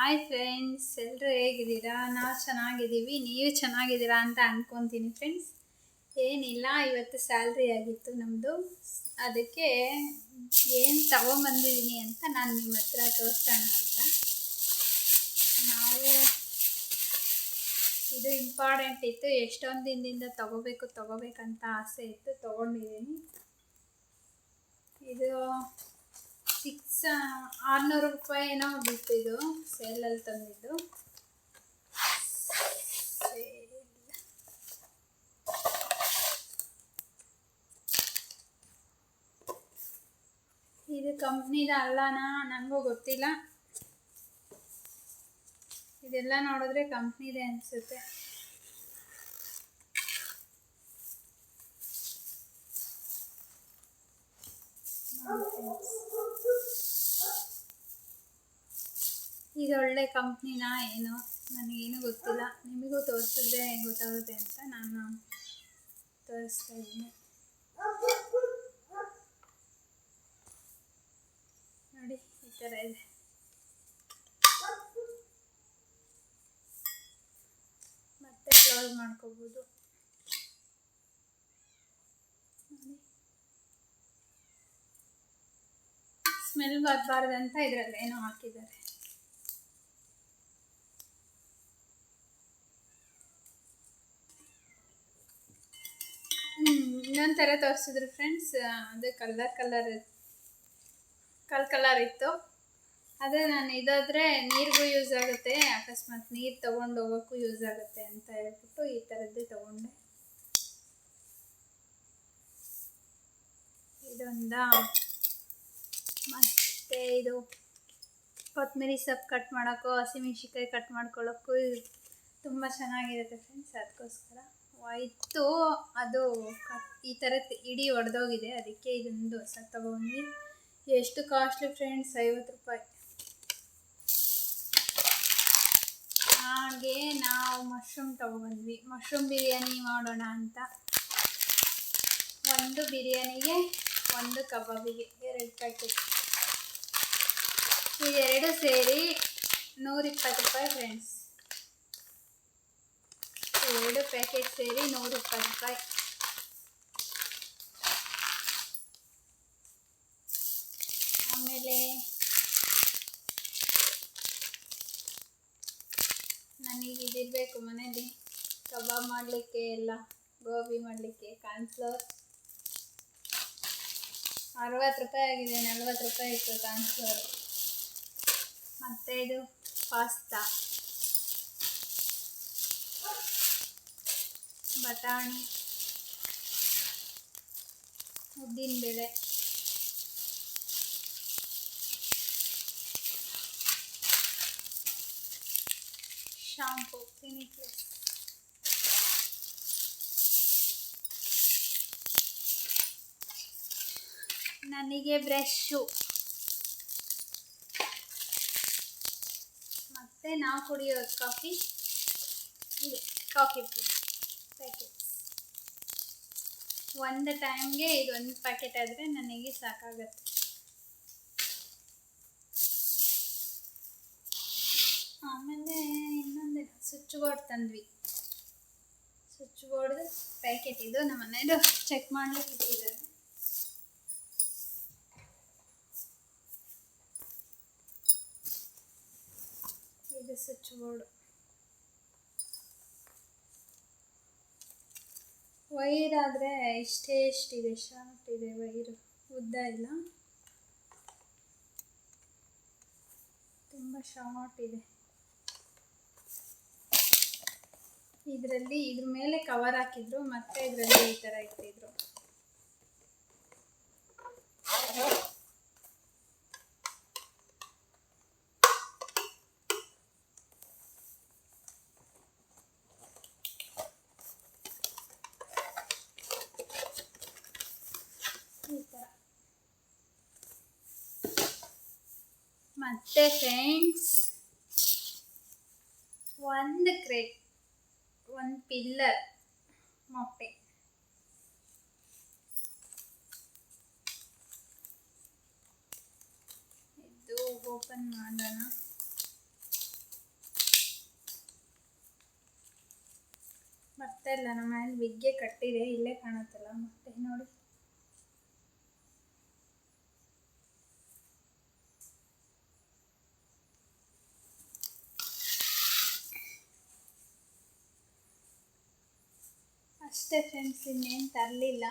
Hi friends, ಎಲ್ಲರೂ ಹೇಗಿದ್ದೀರಾ? ನಾವು ಚೆನ್ನಾಗಿದ್ದೀವಿ, ನೀವು ಚೆನ್ನಾಗಿದ್ದೀರಾ ಅಂತ ಅಂದ್ಕೊತೀನಿ ಫ್ರೆಂಡ್ಸ್. ಏನಿಲ್ಲ, ಇವತ್ತು ಸ್ಯಾಲ್ರಿ ಆಗಿತ್ತು ನಮ್ಮದು. ಅದಕ್ಕೆ ಏನು ತಗೊಂಬಂದಿದ್ದೀನಿ ಅಂತ ನಾನು ನಿಮ್ಮ ಹತ್ರ ತೋರಿಸೋಣ ಅಂತ. ನಾವು ಇದು ಇಂಪಾರ್ಟೆಂಟ್ ಇತ್ತು, ಎಷ್ಟೊಂದು ದಿನದಿಂದ ತಗೋಬೇಕಂತ ಆಸೆ ಇತ್ತು, ತೊಗೊಂಡಿದ್ದೀನಿ. ಇದು 600 ರೂಪಾಯಿ ಏನೋ ಬಿತ್ತು. ಇದು ಸೇಲಲ್ಲಿ ತಂದಿದ್ದು. ಇದು ಕಂಪ್ನಿದ ಅಲ್ಲನಾ ನನಗೂ ಗೊತ್ತಿಲ್ಲ. ಇದೆಲ್ಲ ನೋಡಿದ್ರೆ ಕಂಪ್ನಿದೆ ಅನಿಸುತ್ತೆ. ಇದು ಒಳ್ಳೆ ಕಂಪ್ನಿನಾ ಏನೋ ನನಗೇನು ಗೊತ್ತಿಲ್ಲ. ನಿಮಗೂ ತೋರಿಸಿದ್ರೆ ಗೊತ್ತಾಗುತ್ತೆ ಅಂತ ನಾನು ತೋರಿಸ್ತಾ ಇದ್ದೀನಿ. ನೋಡಿ, ಈ ಥರ ಇದೆ. ಮತ್ತೆ ಕ್ಲೋಸ್ ಮಾಡ್ಕೋಬೋದು. ಸ್ಮೆಲ್ ಬರಬಾರ್ದಂತ ಇದರಲ್ಲಿ ಏನೋ ಹಾಕಿದ್ದಾರೆ. ಇನ್ನೊಂದು ಥರ ತೋರಿಸಿದ್ರು ಫ್ರೆಂಡ್ಸ್. ಅದು ಕಲರ್ ಇತ್ತು. ಅದೇ ನಾನು ಇದಾದರೆ ನೀರಿಗೂ ಯೂಸ್ ಆಗುತ್ತೆ, ಅಕಸ್ಮಾತ್ ನೀರು ತೊಗೊಂಡು ಹೋಗೋಕ್ಕೂ ಯೂಸ್ ಆಗುತ್ತೆ ಅಂತ ಹೇಳ್ಬಿಟ್ಟು ಈ ಥರದ್ದೇ ತೊಗೊಂಡೆ. ಇದೊಂದ. ಮತ್ತು ಇದು ಕೊತ್ತಂಬರಿ ಸೊಪ್ಪು ಕಟ್ ಮಾಡೋಕ್ಕೂ, ಹಸಿಮೆಣ್ಸಿನ್ಕಾಯಿ ಕಟ್ ಮಾಡ್ಕೊಳ್ಳೋಕ್ಕೂ ತುಂಬ ಚೆನ್ನಾಗಿರುತ್ತೆ ಫ್ರೆಂಡ್ಸ್. ಅದಕ್ಕೋಸ್ಕರ ಇತ್ತು. ಅದು ಈ ಥರ ಇಡೀ ಒಡೆದೋಗಿದೆ, ಅದಕ್ಕೆ ಇದೊಂದು ಹೊಸ ತೊಗೊಂಡ್ವಿ. ಎಷ್ಟು ಕಾಸ್ಟ್ಲಿ ಫ್ರೆಂಡ್ಸ್, 50 ರೂಪಾಯಿ. ಹಾಗೆ ನಾವು ಮಶ್ರೂಮ್ ತೊಗೊಬಂದ್ವಿ. ಮಶ್ರೂಮ್ ಬಿರಿಯಾನಿ ಮಾಡೋಣ ಅಂತ. ಒಂದು ಬಿರಿಯಾನಿಗೆ, ಒಂದು ಕಬಾಬಿಗೆ 2 ಪ್ಯಾಕೆಟ್. ಇದೆರಡು ಸೇರಿ 120 ರೂಪಾಯಿ ಫ್ರೆಂಡ್ಸ್. 2 ಪ್ಯಾಕೆಟ್ ಸೇರಿ 120 ರೂಪಾಯಿ. ಆಮೇಲೆ ನನಗೆ ಇದಿರಬೇಕು ಮನೇಲಿ ಕಬಾಬ್ ಮಾಡಲಿಕ್ಕೆ, ಎಲ್ಲ ಗೋಬಿ ಮಾಡಲಿಕ್ಕೆ. ಕಾರ್ನ್ಫ್ಲೋರ್ 60 ರೂಪಾಯಿ ಆಗಿದೆ, 40 ರೂಪಾಯಿ ಇತ್ತು ಕಾರ್ನ್ಫ್ಲೋರ್. ಮತ್ತು ಇದು ಪಾಸ್ತಾ, ಬಟಾಣಿ, ಉದ್ದಿನಬೇಳೆ, ಶಾಂಪು, ಕ್ಲಿನಿಕ್ ಪ್ಲಸ್, ನನಗೆ ಬ್ರಷು, ಮತ್ತು ನಾವು ಕುಡಿಯೋ ಕಾಫಿ ಇದೆ. ಕಾಫಿ ಪುಡಿ ಪ್ಯಾಕೆಟ್ಸ್. ಒಂದು ಟೈಮ್ಗೆ ಇದೊಂದು ಪ್ಯಾಕೆಟ್ ಆದರೆ ನನಗೆ ಸಾಕಾಗತ್ತೆ. ಆಮೇಲೆ ಇನ್ನೊಂದು ಸ್ವಿಚ್ ಬೋರ್ಡ್ ತಂದ್ವಿ. ಸ್ವಿಚ್ ಬೋರ್ಡ್ ಪ್ಯಾಕೆಟ್ ಇದು ನಮ್ಮ ಮನೇದು ಚೆಕ್ ಮಾಡಲಿಕ್ಕೆ ಇಟ್ಟಿದ್ದಾರೆ. ಇದು ಸ್ವಿಚ್ ಬೋರ್ಡ್. ವೈರ್ ಆದರೆ ಎಷ್ಟಿದೆ, ಶಾರ್ಟ್ ಇದೆ ವೈರು, ಉದ್ದ ಇಲ್ಲ, ತುಂಬ ಶಾರ್ಟ್ ಇದೆ. ಇದರಲ್ಲಿ ಇದ್ರ ಮೇಲೆ ಕವರ್ ಹಾಕಿದ್ರು, ಮತ್ತೆ ಇದರಲ್ಲಿ ಈ ಥರ ಇಟ್ಟಿದ್ರು. ಈ ಥರ. ಮತ್ತೆ ಫ್ರೆಂಡ್ಸ್, ಒಂದು ಕ್ರೇಟ್, ಒಂದು ಪಿಲ್ಲರ್ ಮೊಟ್ಟೆ. ಇದು ಓಪನ್ ಮಾಡೋಣ. ಇಲ್ಲ, ನಮ್ಮ ಮನೇಲಿ ವಿಗ್ಗೆ ಕಟ್ಟಿದೆ, ಇಲ್ಲೇ ಕಾಣುತ್ತಲ್ಲ ಮತ್ತೆ ನೋಡಿ. ಅಷ್ಟೇ ಫ್ರೆಂಡ್ಸ್, ಇನ್ನೇನು ತರಲಿಲ್ಲ.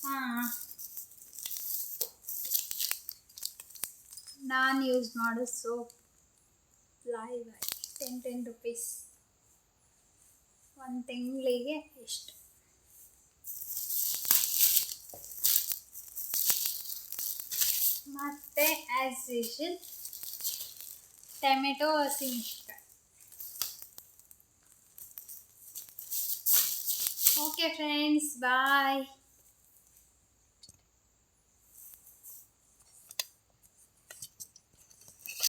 ಹಾಂ, ನಾನು ಯೂಸ್ ಮಾಡೋ ಸೋಪ್ ಲೈವ್ 10 ರೂಪೀಸ್, ಒಂದು ತಿಂಗಳಿಗೆ ಎಷ್ಟು. ಮತ್ತು ಆ್ಯಸ್ ಯೂಶುವಲ್ ಟೊಮೆಟೊ ಹಸಿಮೆಣಸಿನ್ಕಾಯಿ. ಓಕೆ ಫ್ರೆಂಡ್ಸ್, ಬಾಯ್.